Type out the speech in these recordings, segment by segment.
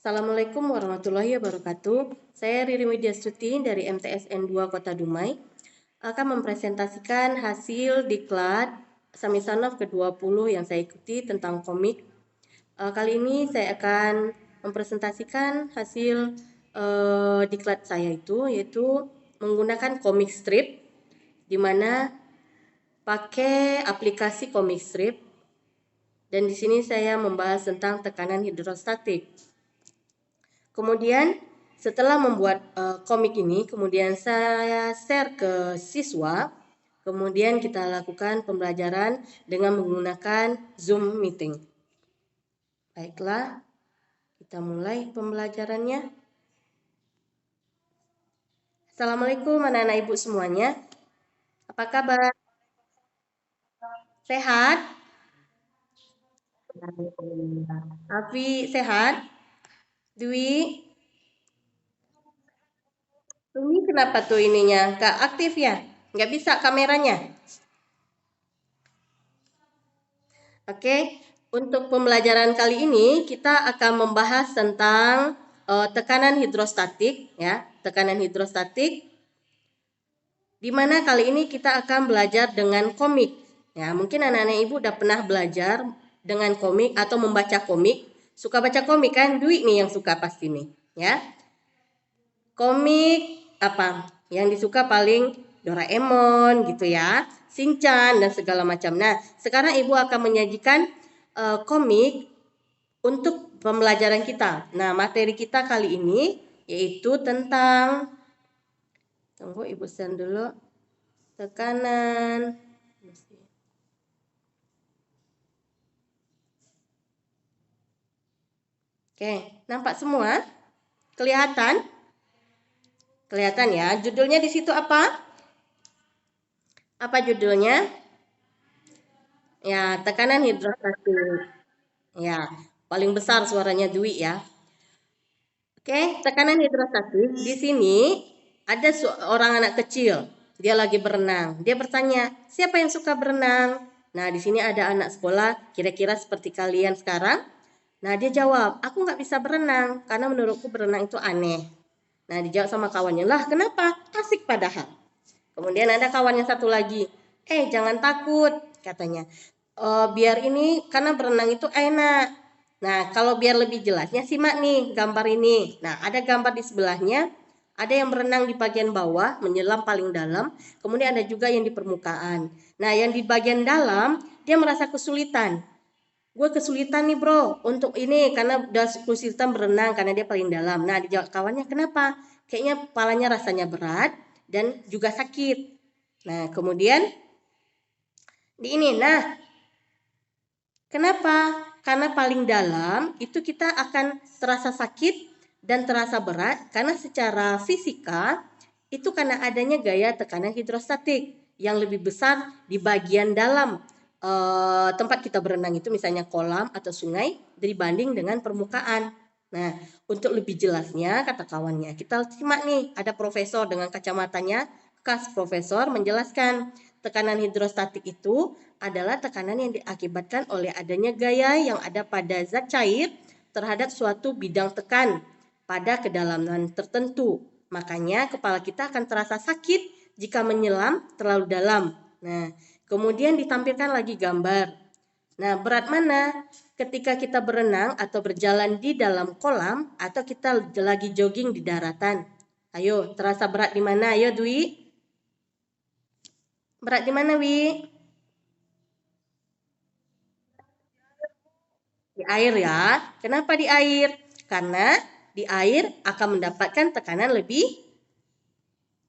Assalamualaikum warahmatullahi wabarakatuh. Saya Riri Widyastuti dari MTSN 2 Kota Dumai akan mempresentasikan hasil diklat Samisanov ke-20 yang saya ikuti tentang komik. Kali ini saya akan mempresentasikan hasil diklat saya yaitu menggunakan komik strip, di mana pakai aplikasi komik strip, dan di sini saya membahas tentang tekanan hidrostatik. Kemudian setelah membuat komik ini, kemudian saya share ke siswa. Kemudian kita lakukan pembelajaran dengan menggunakan Zoom meeting. Baiklah, kita mulai pembelajarannya. Assalamualaikum anak-anak ibu semuanya. Apa kabar? Sehat? Afi sehat? Dwi? Ini kenapa tuh ininya? Nggak aktif ya? Nggak bisa kameranya? Oke, untuk pembelajaran kali ini kita akan membahas tentang tekanan hidrostatik, ya, tekanan hidrostatik. Di mana kali ini kita akan belajar dengan komik. Ya, mungkin anak-anak ibu udah pernah belajar dengan komik atau membaca komik. Suka baca komik kan? Dwi nih yang suka pasti nih, ya. Komik apa? Yang disuka paling Doraemon gitu ya, Shinchan dan segala macam. Nah, sekarang ibu akan menyajikan komik untuk pembelajaran kita. Nah, materi kita kali ini yaitu tentang, tunggu ibu send dulu, tekanan. Oke, nampak semua? Kelihatan? Kelihatan ya. Judulnya di situ apa? Apa judulnya? Ya, tekanan hidrostatik. Ya, paling besar suaranya Dwi ya. Oke, tekanan hidrostatik. Di sini ada seorang anak kecil. Dia lagi berenang. Dia bertanya, siapa yang suka berenang? Nah, di sini ada anak sekolah, kira-kira seperti kalian sekarang. Nah, dia jawab, aku nggak bisa berenang karena menurutku berenang itu aneh. Nah, dijawab sama kawannya, lah kenapa? Asik padahal. Kemudian ada kawannya satu lagi, jangan takut, katanya. Biar ini, karena berenang itu enak. Nah, kalau biar lebih jelasnya, simak nih gambar ini. Nah, ada gambar di sebelahnya, ada yang berenang di bagian bawah, menyelam paling dalam, kemudian ada juga yang di permukaan. Nah, yang di bagian dalam, dia merasa kesulitan. Gue kesulitan nih bro, untuk ini, karena udah kesulitan berenang, karena dia paling dalam. Nah, dijawab kawannya, kenapa? Kayaknya kepalanya rasanya berat, dan juga sakit. Nah, kemudian, di ini, nah, kenapa? Karena paling dalam itu kita akan terasa sakit dan terasa berat karena secara fisika itu karena adanya gaya tekanan hidrostatik yang lebih besar di bagian dalam tempat kita berenang itu, misalnya kolam atau sungai, dibanding dengan permukaan. Nah, untuk lebih jelasnya kata kawannya, kita simak nih, ada profesor dengan kacamatanya, khas profesor menjelaskan tekanan hidrostatik itu adalah tekanan yang diakibatkan oleh adanya gaya yang ada pada zat cair terhadap suatu bidang tekan pada kedalaman tertentu. Makanya kepala kita akan terasa sakit jika menyelam terlalu dalam. Nah, kemudian ditampilkan lagi gambar. Nah, berat mana ketika kita berenang atau berjalan di dalam kolam atau kita lagi jogging di daratan? Ayo, terasa berat di mana? Ayo, Dwi. Berat di mana, Wi? Di air ya. Kenapa di air? Karena di air akan mendapatkan tekanan lebih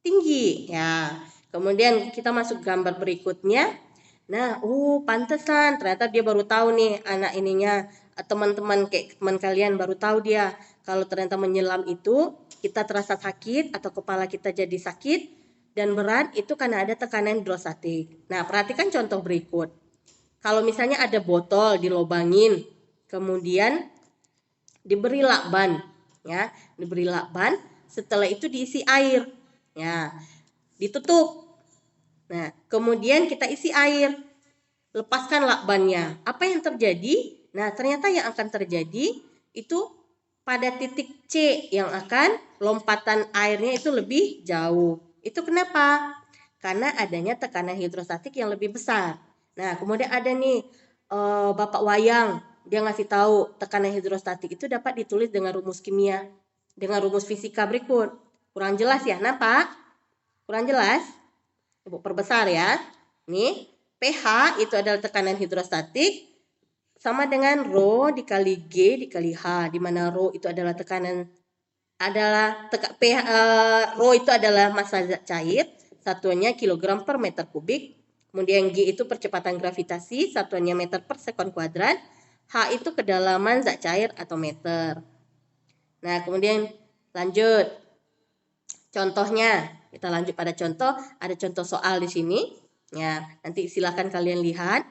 tinggi ya. Kemudian kita masuk gambar berikutnya. Nah, pantesan ternyata dia baru tahu nih anak ininya, teman-teman kayak teman kalian baru tahu dia kalau ternyata menyelam itu kita terasa sakit atau kepala kita jadi sakit dan berat itu karena ada tekanan hidrostatik. Nah, perhatikan contoh berikut. Kalau misalnya ada botol dilobangin, kemudian diberi lakban, ya, diberi lakban, setelah itu diisi air, ya, ditutup. Nah, kemudian kita isi air, lepaskan lakbannya. Apa yang terjadi? Nah, ternyata yang akan terjadi itu pada titik C yang akan lompatan airnya itu lebih jauh. Itu kenapa? Karena adanya tekanan hidrostatik yang lebih besar. Nah, kemudian ada nih Bapak Wayang, dia ngasih tahu tekanan hidrostatik itu dapat ditulis dengan rumus kimia, dengan rumus fisika berikut. Kurang jelas ya, kenapa? Kurang jelas? Ibu perbesar ya. Nih, pH itu adalah tekanan hidrostatik sama dengan rho dikali G dikali H, di mana rho itu adalah tekanan rho itu adalah massa zat cair, satuannya kilogram per meter kubik. Kemudian G itu percepatan gravitasi, satuannya meter per sekon kuadrat. H itu kedalaman zat cair atau meter. Nah, kemudian lanjut. Contohnya, kita lanjut pada contoh. Ada contoh soal di sini. Ya, nanti silakan kalian lihat.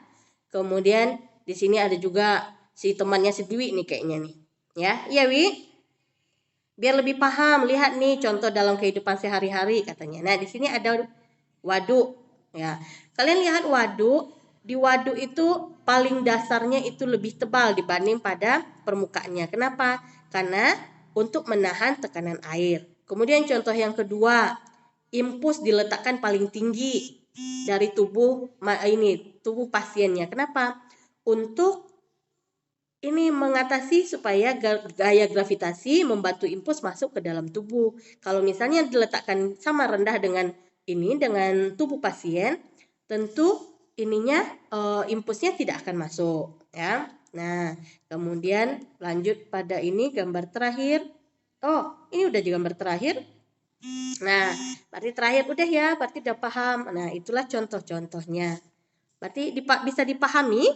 Kemudian di sini ada juga si temannya si Dwi nih kayaknya nih. Ya, iya Wi. Biar lebih paham, lihat nih contoh dalam kehidupan sehari-hari katanya. Nah, di sini ada waduk. Ya, kalian lihat waduk. Di waduk itu paling dasarnya itu lebih tebal dibanding pada permukaannya. Kenapa? Karena untuk menahan tekanan air. Kemudian contoh yang kedua, impuls diletakkan paling tinggi dari tubuh pasiennya. Kenapa? Untuk ini mengatasi supaya gaya gravitasi membantu impuls masuk ke dalam tubuh. Kalau misalnya diletakkan sama rendah dengan tubuh pasien, tentu impulsnya tidak akan masuk ya. Nah, kemudian lanjut pada ini gambar terakhir. Oh, ini udah gambar terakhir. Nah, berarti terakhir udah ya, berarti udah paham. Nah, itulah contoh-contohnya. Berarti bisa dipahami?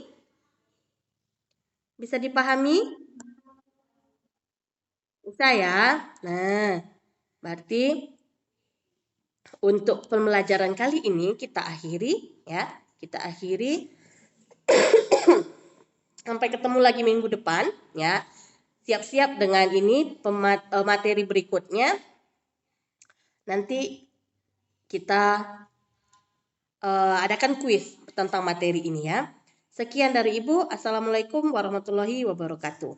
Bisa dipahami? Bisa ya. Nah, berarti untuk pembelajaran kali ini kita akhiri ya. Kita akhiri. Sampai ketemu lagi minggu depan ya. Siap-siap dengan ini materi berikutnya. Nanti kita adakan kuis tentang materi ini ya. Sekian dari Ibu. Assalamualaikum warahmatullahi wabarakatuh.